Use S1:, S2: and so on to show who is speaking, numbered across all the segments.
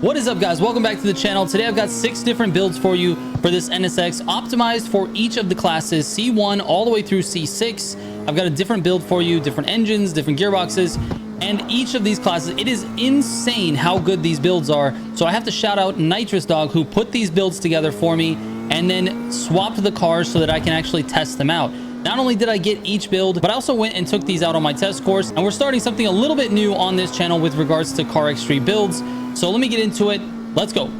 S1: What is up, guys? Welcome back to the channel. Today I've got 6 different builds for you for this NSX, optimized for each of the classes C1 all the way through C6. I've got a different build for you, different engines, different gearboxes, and each of these classes. It is insane how good these builds are. So I have to shout out Nitrous Dog, who put these builds together for me and then swapped the cars so that I can actually test them out. Not only did I get each build, but I also went and took these out on my test course, and we're starting something a little bit new on this channel with regards to car X3 builds. So let me get into it. Let's go.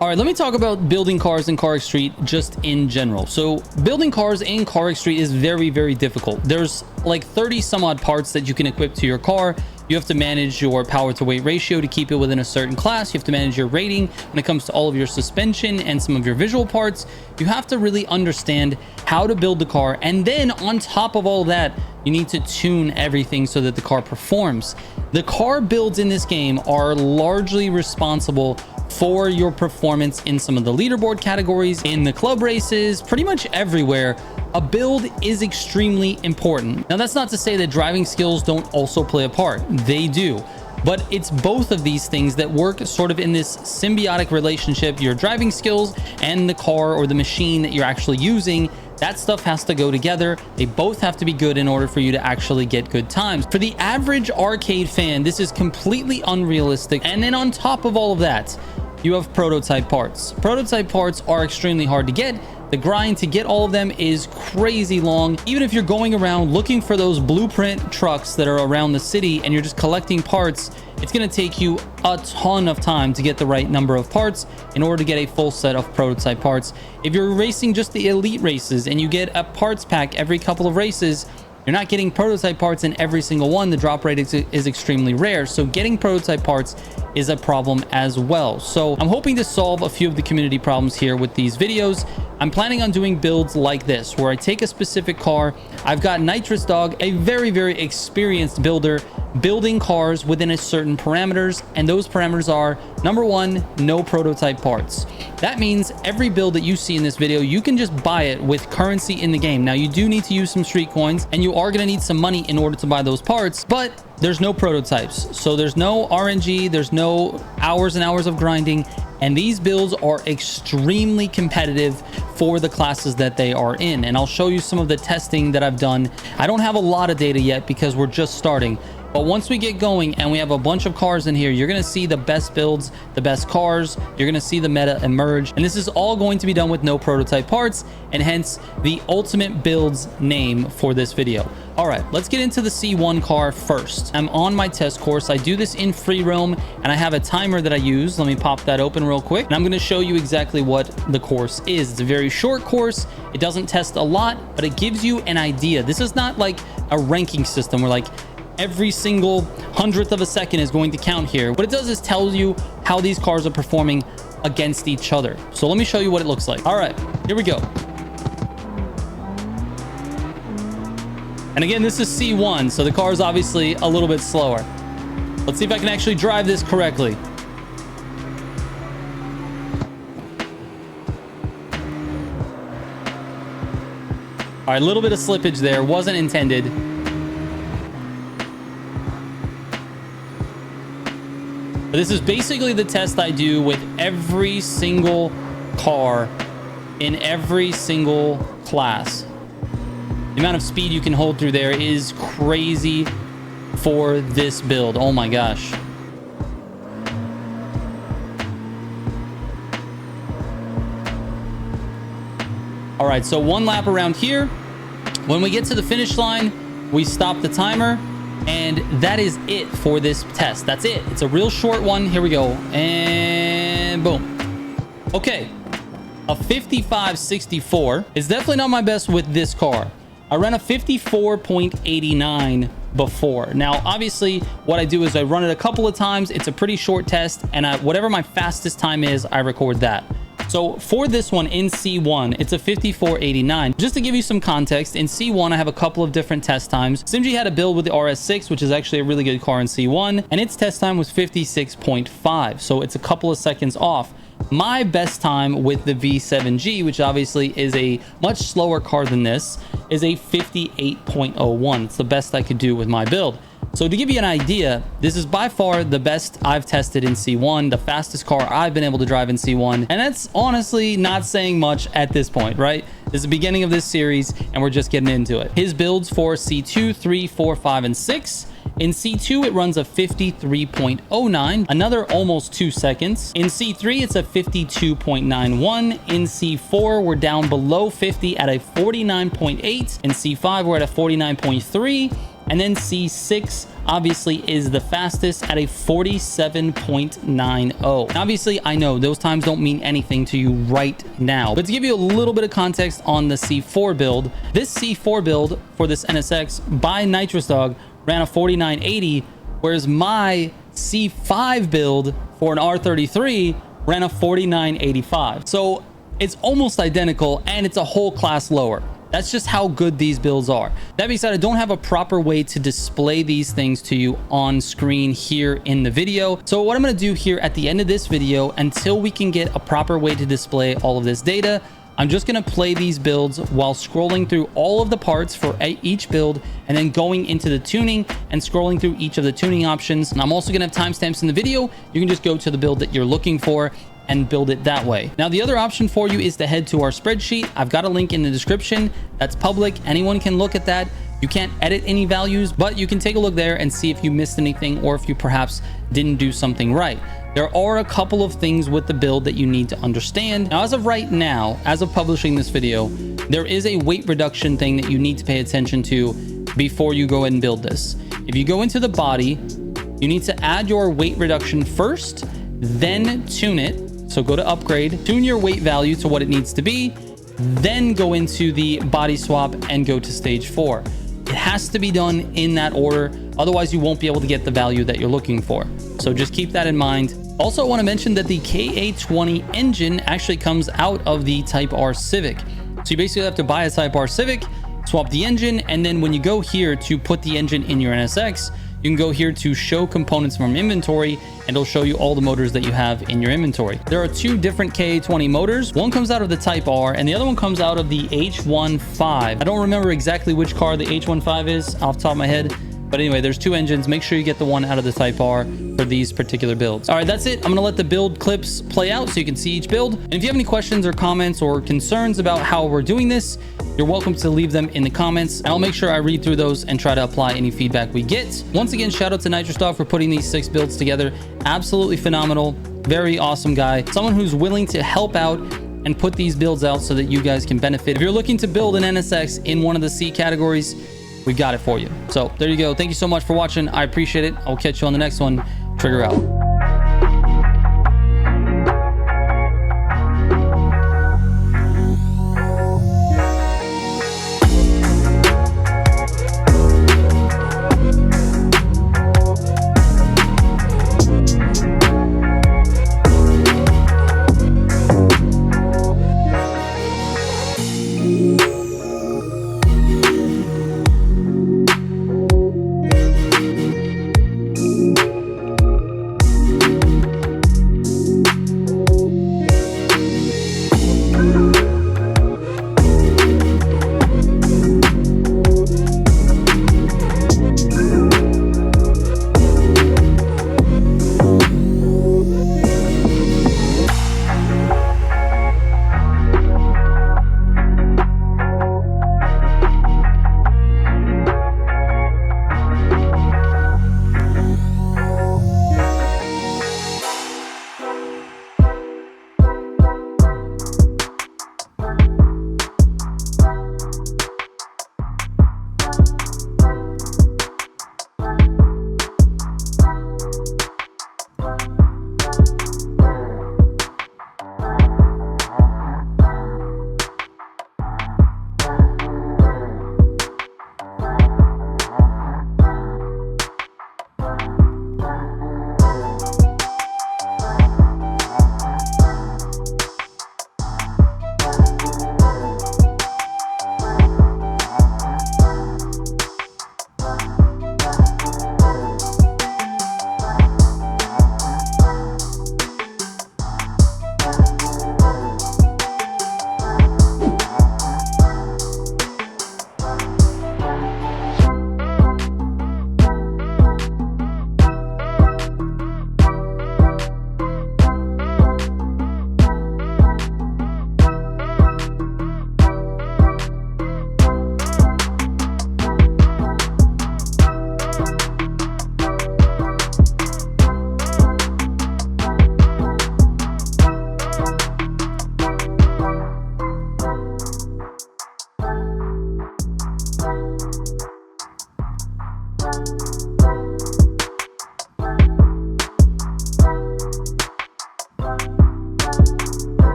S1: All right, let me talk about building cars in Car X Street just in general. So building cars in Car X Street is very, very difficult. There's like 30 some odd parts that you can equip to your car. You have to manage your power to weight ratio to keep it within a certain class. You have to manage your rating when it comes to all of your suspension and some of your visual parts. You have to really understand how to build the car. And then on top of all that, you need to tune everything so that the car performs. The car builds in this game are largely responsible for your performance in some of the leaderboard categories, in the club races, pretty much everywhere. A build is extremely important. Now, that's not to say that driving skills don't also play a part. They do. But it's both of these things that work sort of in this symbiotic relationship. Your driving skills and the car or the machine that you're actually using, that stuff has to go together. They both have to be good in order for you to actually get good times. For the average arcade fan, this is completely unrealistic. And then on top of all of that, you have prototype parts. Prototype parts are extremely hard to get. The grind to get all of them is crazy long. Even if you're going around looking for those blueprint trucks that are around the city and you're just collecting parts, it's going to take you a ton of time to get the right number of parts in order to get a full set of prototype parts. If you're racing just the elite races and you get a parts pack every couple of races, you're not getting prototype parts in every single one. The drop rate is extremely rare. So getting prototype parts is a problem as well. So I'm hoping to solve a few of the community problems here with these videos. I'm planning on doing builds like this, where I take a specific car. I've got Nitrous Dog, a very, very experienced builder, building cars within a certain parameters. And those parameters are, number one, no prototype parts. That means every build that you see in this video, you can just buy it with currency in the game. Now, you do need to use some street coins, and you are going to need some money in order to buy those parts, but there's no prototypes. So there's no RNG, there's no hours and hours of grinding, and these builds are extremely competitive for the classes that they are in. And I'll show you some of the testing that I've done. I don't have a lot of data yet because we're just starting. But once we get going and we have a bunch of cars in here, you're going to see the best builds, the best cars. You're going to see the meta emerge. And this is all going to be done with no prototype parts, and hence the ultimate builds name for this video. All right, let's get into the C1 car first. I'm on my test course. I do this in free roam, and I have a timer that I use. Let me pop that open real quick. And I'm going to show you exactly what the course is. It's a very short course. It doesn't test a lot, but it gives you an idea. This is not like a ranking system where like every single 100th of a second is going to count here. What it does is tell you how these cars are performing against each other. So let me show you what it looks like. All right, here we go. And again, this is C1, so the car is obviously a little bit slower. Let's see if I can actually drive this correctly. All right, a little bit of slippage there, wasn't intended. But this is basically the test I do with every single car in every single class. The amount of speed you can hold through there is crazy for this build. Oh my gosh. All right, so one lap around here. When we get to the finish line, we stop the timer. And that is it for this test. That's it. It's a real short one. Here we go. And boom. Okay. A 55.64 is definitely not my best with this car. I ran a 54.89 before. Now, obviously, what I do is I run it a couple of times. It's a pretty short test. And whatever my fastest time is, I record that. So for this one in C1, it's a 54.89. Just to give you some context, in C1, I have a couple of different test times. Simji had a build with the RS6, which is actually a really good car in C1, and its test time was 56.5. So it's a couple of seconds off. My best time with the V7G, which obviously is a much slower car than this, is a 58.01. It's the best I could do with my build. So to give you an idea, this is by far the best I've tested in C1, the fastest car I've been able to drive in C1. And that's honestly not saying much at this point, right? This is the beginning of this series and we're just getting into it. His builds for C2, 3, 4, 5, and 6. In C2, it runs a 53.09, another almost 2 seconds. In C3, it's a 52.91. In C4, we're down below 50 at a 49.8. In C5, we're at a 49.3. And then C6 obviously is the fastest at a 47.90. Obviously, I know those times don't mean anything to you right now, but to give you a little bit of context on the C4 build, this C4 build for this NSX by Nitrous Dog ran a 49.80, whereas my C5 build for an R33 ran a 49.85. So it's almost identical and it's a whole class lower. That's just how good these builds are. That being said, I don't have a proper way to display these things to you on screen here in the video. So what I'm going to do here at the end of this video, until we can get a proper way to display all of this data, I'm just going to play these builds while scrolling through all of the parts for each build and then going into the tuning and scrolling through each of the tuning options. And I'm also going to have timestamps in the video. You can just go to the build that you're looking for and build it that way. Now, the other option for you is to head to our spreadsheet. I've got a link in the description. That's public. Anyone can look at that. You can't edit any values, but you can take a look there and see if you missed anything or if you perhaps didn't do something right. There are a couple of things with the build that you need to understand. Now, as of right now, as of publishing this video, there is a weight reduction thing that you need to pay attention to before you go ahead and build this. If you go into the body, you need to add your weight reduction first, then tune it. So go to upgrade, tune your weight value to what it needs to be, then go into the body swap and go to stage 4. It has to be done in that order. Otherwise, you won't be able to get the value that you're looking for. So just keep that in mind. Also, I want to mention that the KA20 engine actually comes out of the Type R Civic. So you basically have to buy a Type R Civic, swap the engine, and then when you go here to put the engine in your NSX, you can go here to show components from inventory and it'll show you all the motors that you have in your inventory. There are two different KA20 motors. One comes out of the Type R and the other one comes out of the H15. I don't remember exactly which car the H15 is off the top of my head. But anyway, there's two engines. Make sure you get the one out of the Type R for these particular builds. All right, that's it. I'm going to let the build clips play out so you can see each build. And if you have any questions or comments or concerns about how we're doing this, you're welcome to leave them in the comments. And I'll make sure I read through those and try to apply any feedback we get. Once again, shout out to Nitrous Dog for putting these 6 builds together. Absolutely phenomenal. Very awesome guy. Someone who's willing to help out and put these builds out so that you guys can benefit. If you're looking to build an NSX in one of the C categories, we got it for you. So there you go. Thank you so much for watching. I appreciate it. I'll catch you on the next one. Trigger out.